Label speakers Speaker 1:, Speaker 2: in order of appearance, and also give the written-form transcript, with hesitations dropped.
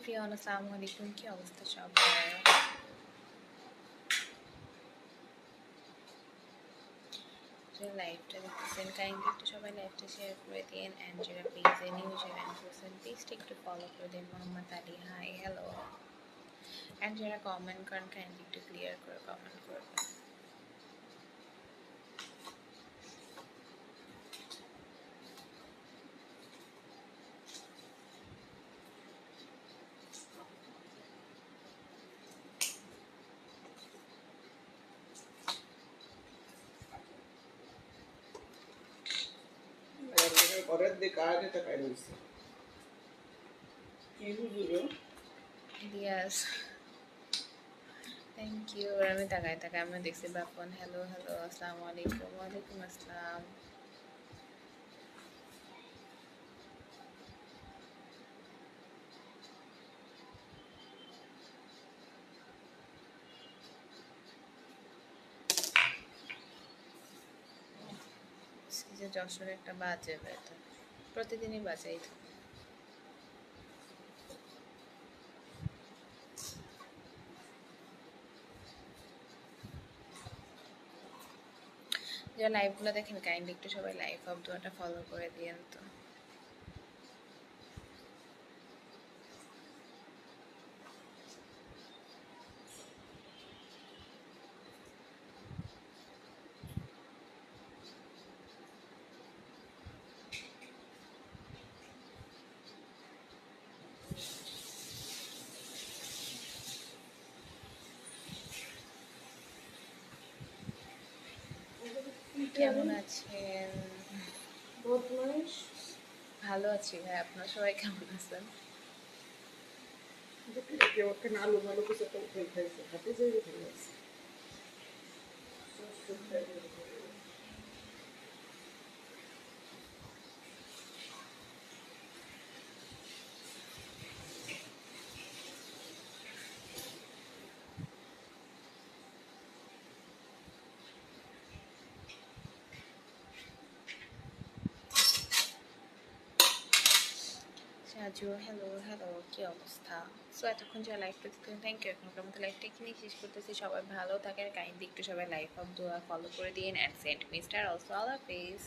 Speaker 1: প্রিয়ন, আসসালামু আলাইকুম। কি অবস্থা সবার? লাইভটা দেখতেছেন, কাইন্ডলি একটু সবাই লাইভটা শেয়ার করে দিন। অ্যান্ড যারা পেজে নিউ জয়েন করছেন পেজটা একটু ফলো করে দিন। Mohammad Ali, hi, hello. And যারা কমেন্ট করেন কাইন্ডলি একটু ক্লিয়ার করে কমেন্ট করবেন। Ilyas, thank you. আমি তাকায় আমি দেখছি বাপন। হ্যালো হ্যালো, আসসালামু আলাইকুম। ওয়ালাইকুম আসসালাম। যে যশোর একটা বাজে বেতন, প্রতিদিনই বাজাই থাকে। যারা লাইভগুলো দেখেন কাইন্ডলি একটু সবাই লাইভ অফ দুয়াটা ফলো করে দিয়েন তো। কেমন আছেন? ভালো আছি ভাই, আপনার সবাই কেমন আছেন?
Speaker 2: আলু মালু কিছু একটা উঠে খাইছে হাতে যে উঠে গেছে
Speaker 1: সাজু, হ্যালো হ্যালো, কি অবস্থা? সো এতক্ষণ যে লাইভটা দেখলেন থ্যাংক ইউ। এখনকার মতো লাইভটা এখানেই শেষ করতেছি। সবাই ভালো থাকেন, কাইন্ডলি একটু সবাই লাইভ অফ দোয়া ফলো করে দিন অ্যান্ড সেন্ট মিস্টার অলসো। আল্লাহ হাফেজ।